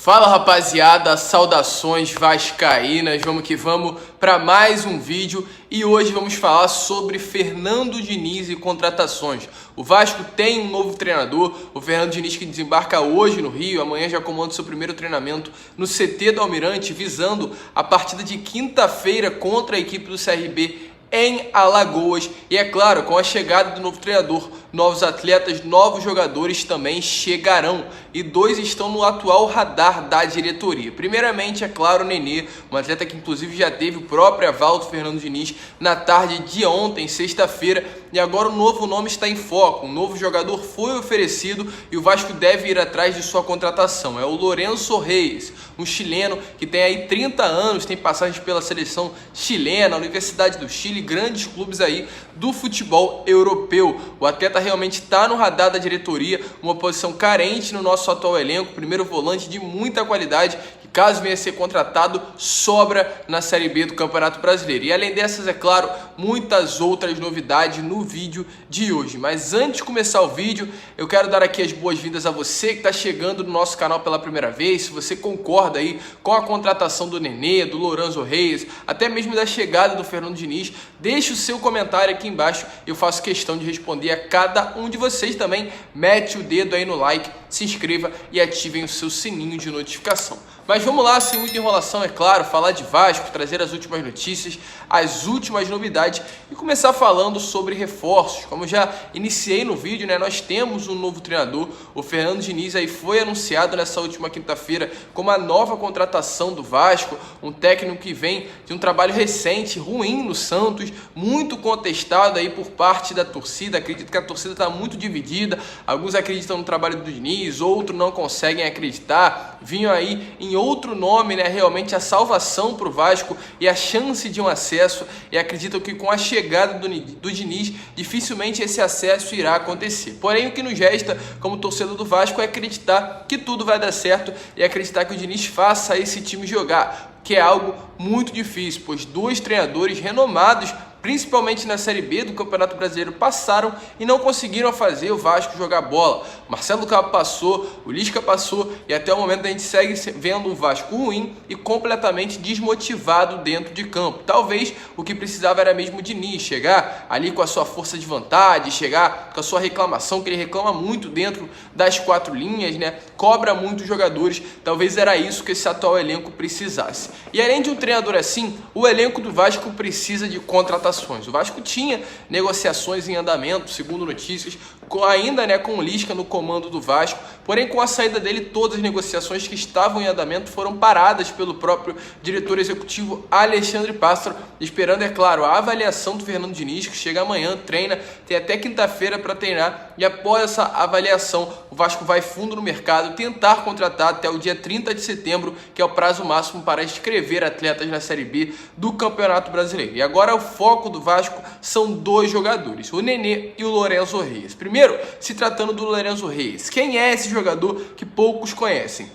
Fala rapaziada, saudações vascaínas, vamos que vamos para mais um vídeo e hoje vamos falar sobre Fernando Diniz e contratações. O Vasco tem um novo treinador, o Fernando Diniz, que desembarca hoje no Rio, amanhã já comanda seu primeiro treinamento no CT do Almirante, visando a partida de quinta-feira contra a equipe do CRB em Alagoas. E é claro, com a chegada do novo treinador, novos atletas, novos jogadores também chegarão. E dois estão no atual radar da diretoria. Primeiramente, é claro, o Nenê, um atleta que inclusive já teve o próprio aval do Fernando Diniz na tarde de ontem, sexta-feira. E agora o novo nome está em foco. Um novo jogador foi oferecido e o Vasco deve ir atrás de sua contratação. É o Lorenzo Reis, um chileno que tem aí 30 anos, tem passagens pela seleção chilena, Universidade do Chile, grandes clubes aí do futebol europeu. O atleta realmente está no radar da diretoria, uma posição carente no nosso atual elenco, primeiro volante de muita qualidade, que caso venha a ser contratado, sobra na Série B do Campeonato Brasileiro. E além dessas, é claro, muitas outras novidades no vídeo de hoje. Mas antes de começar o vídeo, eu quero dar aqui as boas-vindas a você que está chegando no nosso canal pela primeira vez. Se você concorda aí com a contratação do Nenê, do Lorenzo Reis, até mesmo da chegada do Fernando Diniz, deixe o seu comentário aqui embaixo, eu faço questão de responder a cada um de vocês. Também mete o dedo aí no like, se inscreva e ativem o seu sininho de notificação. Mas vamos lá, sem muita enrolação, é claro, falar de Vasco, trazer as últimas notícias, as últimas novidades e começar falando sobre reforços. Como já iniciei no vídeo, né, nós temos um novo treinador, o Fernando Diniz aí foi anunciado nessa última quinta-feira como a nova contratação do Vasco, um técnico que vem de um trabalho recente, ruim no Santos, muito contestado aí por parte da torcida. Acredito que a torcida está muito dividida, alguns acreditam no trabalho do Diniz, outros não conseguem acreditar, vinham aí em outro nome, né, realmente a salvação para o Vasco e a chance de um acesso, e acreditam que com a chegada do Diniz, dificilmente esse acesso irá acontecer. Porém, o que nos resta como torcedor do Vasco é acreditar que tudo vai dar certo e acreditar que o Diniz faça esse time jogar, que é algo muito difícil, pois dois treinadores renomados, principalmente na Série B do Campeonato Brasileiro, passaram e não conseguiram fazer o Vasco jogar bola. O Marcelo Cabo passou, o Lisca passou e até o momento a gente segue vendo um Vasco ruim e completamente desmotivado dentro de campo. Talvez o que precisava era mesmo o Diniz chegar ali com a sua força de vontade, chegar com a sua reclamação, que ele reclama muito dentro das quatro linhas, né? Cobra muitos jogadores. Talvez era isso que esse atual elenco precisasse. E além de um treinador assim, o elenco do Vasco precisa de contratação. O Vasco tinha negociações em andamento, segundo notícias, ainda, né, com o Lisca no comando do Vasco, porém com a saída dele, todas as negociações que estavam em andamento foram paradas pelo próprio diretor executivo Alexandre Pássaro, esperando, é claro, a avaliação do Fernando Diniz, que chega amanhã, treina, tem até quinta-feira para treinar, e após essa avaliação, o Vasco vai fundo no mercado, tentar contratar até o dia 30 de setembro, que é o prazo máximo para inscrever atletas na Série B do Campeonato Brasileiro. E agora o foco do Vasco são dois jogadores, o Nenê e o Lorenzo Reis. Primeiro, se tratando do Lorenzo Reis. Quem é esse jogador que poucos conhecem?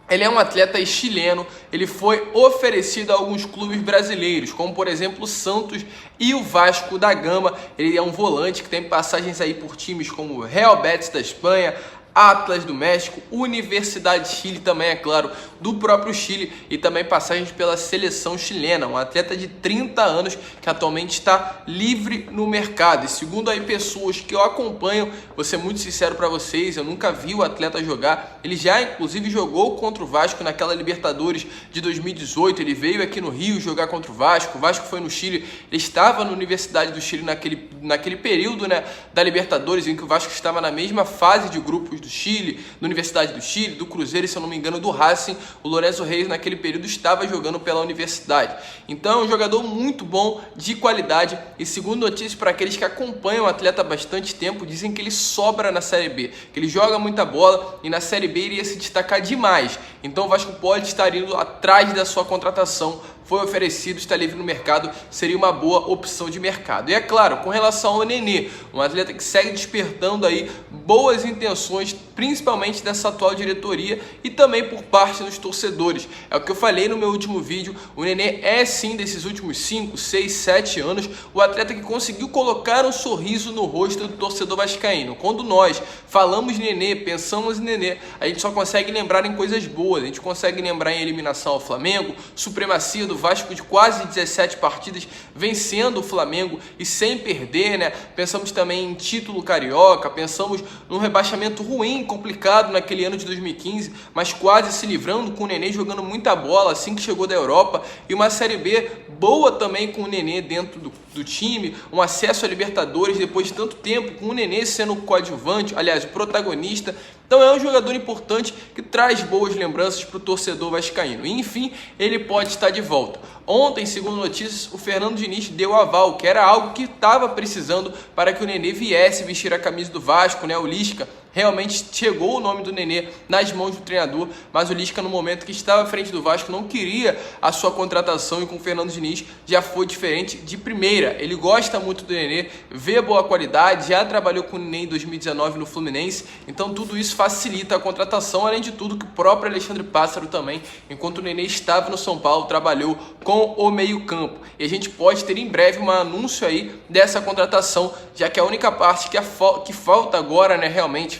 Ele é um atleta chileno, ele foi oferecido a alguns clubes brasileiros, como por exemplo o Santos e o Vasco da Gama. Ele é um volante que tem passagens aí por times como o Real Betis da Espanha, Atlas do México, Universidade de Chile também, é claro, do próprio Chile, e também passagens pela seleção chilena, um atleta de 30 anos que atualmente está livre no mercado. E segundo aí pessoas que eu acompanho, vou ser muito sincero para vocês, eu nunca vi o atleta jogar. Ele já inclusive jogou contra o Vasco naquela Libertadores de 2018, ele veio aqui no Rio jogar contra o Vasco foi no Chile, ele estava na Universidade do Chile naquele período, né, da Libertadores, em que o Vasco estava na mesma fase de grupos do Chile, da Universidade do Chile, do Cruzeiro e, se eu não me engano, do Racing. O Lorenzo Reis naquele período estava jogando pela Universidade. Então é um jogador muito bom, de qualidade, e segundo notícias para aqueles que acompanham o atleta há bastante tempo, dizem que ele sobra na Série B, que ele joga muita bola e na Série B iria se destacar demais. Então o Vasco pode estar indo atrás da sua contratação foi oferecido, está livre no mercado, seria uma boa opção de mercado. E é claro, com relação ao Nenê, um atleta que segue despertando aí boas intenções, principalmente dessa atual diretoria e também por parte dos torcedores. É o que eu falei no meu último vídeo, o Nenê é sim, desses últimos 5, 6, 7 anos, o atleta que conseguiu colocar um sorriso no rosto do torcedor vascaíno. Quando nós falamos Nenê, pensamos em Nenê, a gente só consegue lembrar em coisas boas, a gente consegue lembrar em eliminação ao Flamengo, supremacia do Vasco de quase 17 partidas, vencendo o Flamengo e sem perder, né? Pensamos também em título carioca, pensamos num rebaixamento ruim, complicado naquele ano de 2015, mas quase se livrando, com o Nenê jogando muita bola assim que chegou da Europa, e uma Série B boa também com o Nenê dentro do time, um acesso a Libertadores depois de tanto tempo, com o Nenê sendo o coadjuvante, aliás, o protagonista. Então é um jogador importante que traz boas lembranças para o torcedor vascaíno. E, enfim, ele pode estar de volta. Ontem, segundo notícias, o Fernando Diniz deu aval, que era algo que estava precisando para que o Nenê viesse vestir a camisa do Vasco, né? O Lisca realmente chegou o nome do Nenê nas mãos do treinador, mas o Lisca, no momento que estava à frente do Vasco, não queria a sua contratação, e com o Fernando Diniz já foi diferente de primeira. Ele gosta muito do Nenê, vê boa qualidade, já trabalhou com o Nenê em 2019 no Fluminense, então tudo isso facilita a contratação, além de tudo que o próprio Alexandre Pássaro também, enquanto o Nenê estava no São Paulo, trabalhou com o meio-campo. E a gente pode ter em breve um anúncio aí dessa contratação, já que a única parte que falta agora, né, realmente,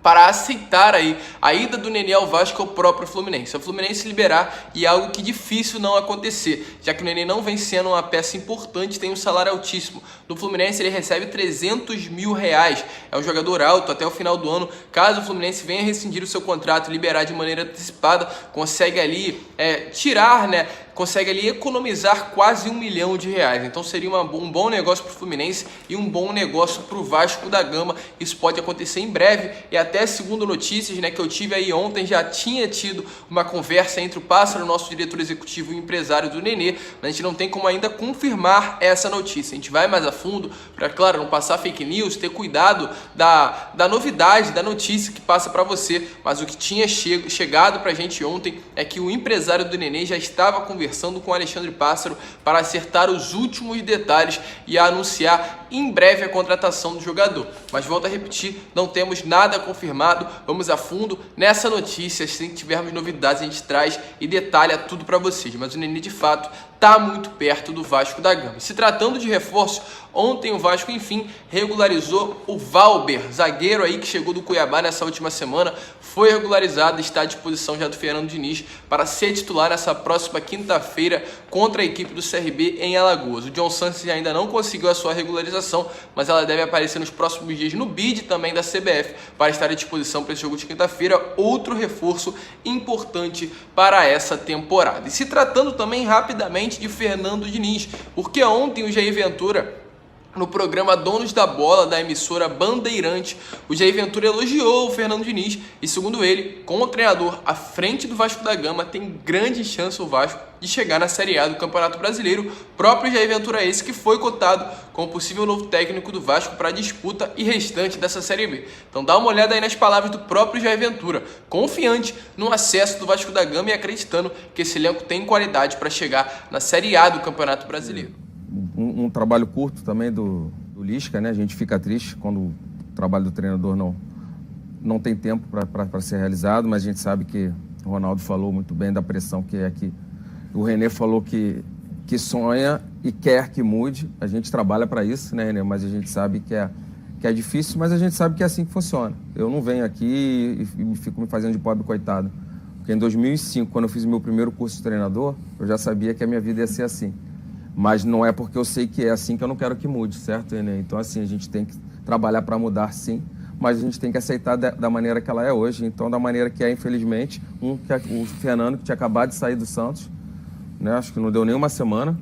para aceitar aí a ida do Nenê ao Vasco é o próprio Fluminense. O Fluminense liberar, e é algo que difícil não acontecer, já que o Nenê não vem sendo uma peça importante, tem um salário altíssimo. No Fluminense ele recebe R$300 mil, é um jogador alto até o final do ano. Caso o Fluminense venha rescindir o seu contrato, liberar de maneira antecipada, consegue ali tirar, né? Consegue ali economizar quase R$1 milhão. Então seria um bom negócio para o Fluminense e um bom negócio para o Vasco da Gama. Isso pode acontecer em breve, e até segundo notícias, né, que eu tive aí ontem, já tinha tido uma conversa entre o Pássaro, nosso diretor executivo, e o empresário do Nenê. Mas a gente não tem como ainda confirmar essa notícia. A gente vai mais a fundo para, claro, não passar fake news, ter cuidado da novidade, da notícia que passa para você. Mas o que tinha chegado para a gente ontem é que o empresário do Nenê já estava conversando com o Alexandre Pássaro para acertar os últimos detalhes e anunciar em breve a contratação do jogador. Mas volto a repetir, não temos nada confirmado, vamos a fundo nessa notícia, se tivermos novidades a gente traz e detalha tudo para vocês. Mas o Nenê de fato está muito perto do Vasco da Gama. Se tratando de reforço, ontem o Vasco enfim regularizou o Valber, zagueiro aí que chegou do Cuiabá nessa última semana, foi regularizado e está à disposição já do Fernando Diniz para ser titular nessa próxima quinta-feira contra a equipe do CRB em Alagoas. O John Santos ainda não conseguiu a sua regularização, mas ela deve aparecer nos próximos dias no BID também da CBF para estar à disposição para esse jogo de quinta-feira, outro reforço importante para essa temporada. E se tratando também rapidamente de Fernando Diniz, porque ontem o Jair Ventura, no programa Donos da Bola da emissora Bandeirante, o Jair Ventura elogiou o Fernando Diniz e, segundo ele, com o treinador à frente do Vasco da Gama, tem grande chance o Vasco de chegar na Série A do Campeonato Brasileiro. Próprio Jair Ventura esse que foi cotado como possível novo técnico do Vasco para a disputa e restante dessa Série B. Então dá uma olhada aí nas palavras do próprio Jair Ventura, confiante no acesso do Vasco da Gama e acreditando que esse elenco tem qualidade para chegar na Série A do Campeonato Brasileiro. Um trabalho curto também do Lisca, né? A gente fica triste quando o trabalho do treinador não tem tempo para ser realizado, mas a gente sabe que o Ronaldo falou muito bem da pressão que é aqui. O René falou que sonha e quer que mude. A gente trabalha para isso, né, René? Mas a gente sabe que é difícil, mas a gente sabe que é assim que funciona. Eu não venho aqui e fico me fazendo de pobre coitado. Porque em 2005, quando eu fiz o meu primeiro curso de treinador, eu já sabia que a minha vida ia ser assim. Mas não é porque eu sei que é assim que eu não quero que mude, certo, René? Então, assim, a gente tem que trabalhar para mudar, sim, mas a gente tem que aceitar da maneira que ela é hoje. Então, da maneira que é, infelizmente, o Fernando, que tinha acabado de sair do Santos, né? Acho que não deu nem uma semana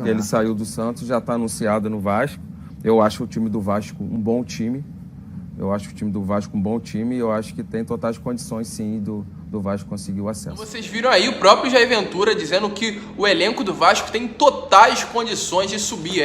que ele saiu do Santos, já está anunciado no Vasco. Eu acho o time do Vasco um bom time. Eu acho o time do Vasco um bom time e eu acho que tem totais condições, sim, do do Vasco conseguir o acesso. Vocês viram aí o próprio Jair Ventura dizendo que o elenco do Vasco tem totais condições de subir.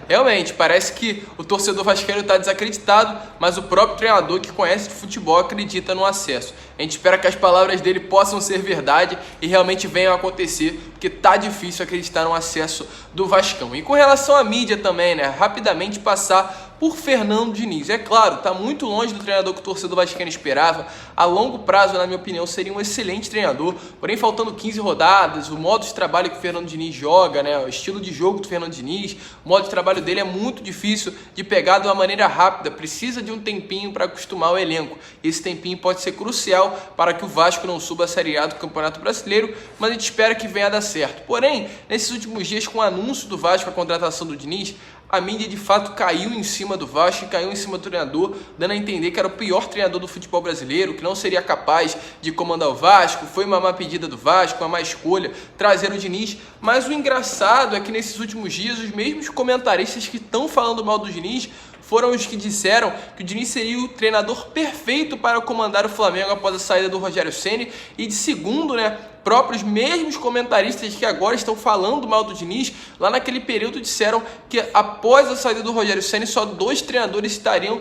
Realmente, parece que o torcedor vascaíno está desacreditado, mas o próprio treinador que conhece de futebol acredita no acesso. A gente espera que as palavras dele possam ser verdade e realmente venham a acontecer, porque tá difícil acreditar no acesso do Vascão. E com relação à mídia também, né? Rapidamente passar por Fernando Diniz. É claro, tá muito longe do treinador que o torcedor vascaíno esperava. A longo prazo, na minha opinião, seria um excelente treinador. Porém, faltando 15 rodadas, o modo de trabalho que o Fernando Diniz joga, né? O estilo de jogo do Fernando Diniz, o modo de trabalho dele é muito difícil de pegar de uma maneira rápida. Precisa de um tempinho para acostumar o elenco. Esse tempinho pode ser crucial para que o Vasco não suba a Série A do Campeonato Brasileiro, mas a gente espera que venha a dar certo. Porém, nesses últimos dias, com o anúncio do Vasco, a contratação do Diniz, a mídia de fato caiu em cima do Vasco e caiu em cima do treinador, dando a entender que era o pior treinador do futebol brasileiro, que não seria capaz de comandar o Vasco. Foi uma má pedida do Vasco, uma má escolha trazer o Diniz. Mas o engraçado é que nesses últimos dias os mesmos comentaristas que estão falando mal do Diniz foram os que disseram que o Diniz seria o treinador perfeito para comandar o Flamengo após a saída do Rogério Ceni. E de segundo, próprios mesmos comentaristas que agora estão falando mal do Diniz, lá naquele período disseram que após a saída do Rogério Ceni só 2 treinadores estariam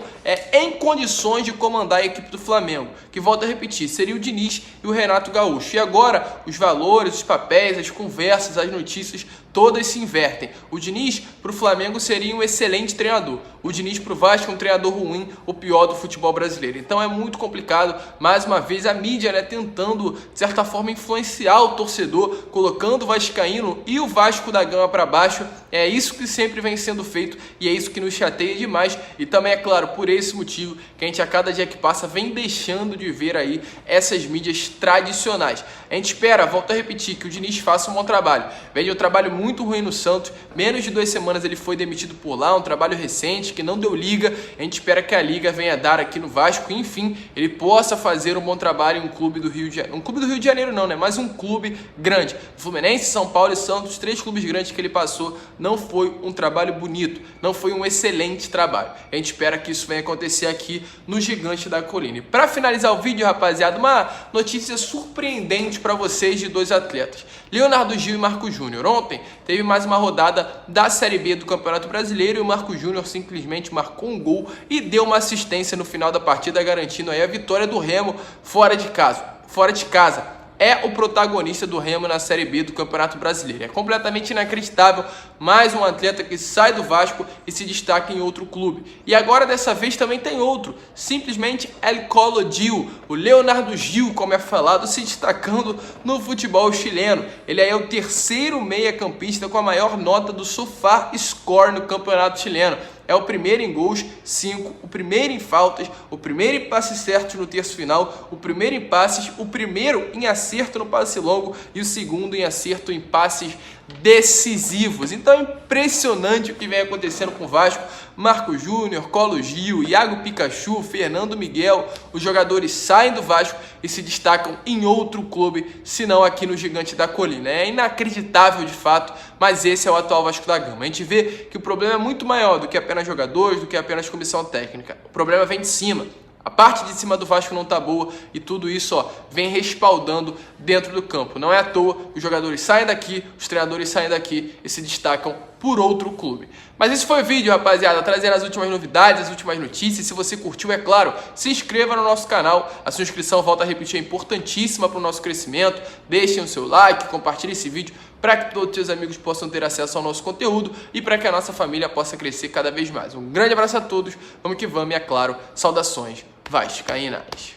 em condições de comandar a equipe do Flamengo, que, volto a repetir, seria o Diniz e o Renato Gaúcho. E agora os valores, os papéis, as conversas, as notícias, todas se invertem. O Diniz para o Flamengo seria um excelente treinador. O Diniz para o Vasco é um treinador ruim, o pior do futebol brasileiro. Então é muito complicado, mais uma vez, a mídia tentando, de certa forma, influenciar o torcedor, colocando o vascaíno e o Vasco da Gama para baixo. É isso que sempre vem sendo feito e é isso que nos chateia demais. E também, é claro, por esse motivo que a gente, a cada dia que passa, vem deixando de ver aí essas mídias tradicionais. A gente espera, volto a repetir, que o Diniz faça um bom trabalho. Vem de um trabalho muito ruim no Santos, menos de 2 semanas ele foi demitido por lá, um trabalho recente que não deu liga. A gente espera que a liga venha dar aqui no Vasco e, enfim, ele possa fazer um bom trabalho em um clube do Rio de Janeiro. Um clube do Rio de Janeiro não, mas um clube grande. Fluminense, São Paulo e Santos, 3 clubes grandes que ele passou, não foi um trabalho bonito, não foi um excelente trabalho. A gente espera que isso venha acontecer aqui no Gigante da Colina. E para finalizar o vídeo, rapaziada, uma notícia surpreendente para vocês de 2 atletas, Leonardo Gil e Marco Júnior. Ontem teve mais uma rodada da Série B do Campeonato Brasileiro e o Marco Júnior simplesmente marcou um gol e deu uma assistência no final da partida, garantindo aí a vitória do Remo fora de casa. É o protagonista do Remo na Série B do Campeonato Brasileiro. É completamente inacreditável, mais um atleta que sai do Vasco e se destaca em outro clube. E agora, dessa vez, também tem outro, simplesmente El Colo Gil, o Leonardo Gil, como é falado, se destacando no futebol chileno. Ele é o 3º meia-campista com a maior nota do SofaScore no Campeonato Chileno. É o primeiro em gols, 5, o primeiro em faltas, o primeiro em passes certos no terço final, o primeiro em passes, o primeiro em acerto no passe longo e o segundo em acerto em passes decisivos. Então é impressionante o que vem acontecendo com o Vasco. Marco Júnior, Colo Gil, Iago Pikachu, Fernando Miguel, os jogadores saem do Vasco e se destacam em outro clube, senão aqui no Gigante da Colina. É inacreditável de fato, mas esse é o atual Vasco da Gama. A gente vê que o problema é muito maior do que apenas jogadores, do que apenas comissão técnica. O problema vem de cima. A parte de cima do Vasco não tá boa e tudo isso vem respaldando dentro do campo. Não é à toa, os jogadores saem daqui, os treinadores saem daqui e se destacam por outro clube. Mas esse foi o vídeo, rapaziada, trazendo as últimas novidades, as últimas notícias. Se você curtiu, é claro, se inscreva no nosso canal. A sua inscrição, volta a repetir, é importantíssima para o nosso crescimento. Deixem o seu like, compartilhe esse vídeo para que todos os seus amigos possam ter acesso ao nosso conteúdo e para que a nossa família possa crescer cada vez mais. Um grande abraço a todos, vamos que vamos e, é claro, saudações vascaínas.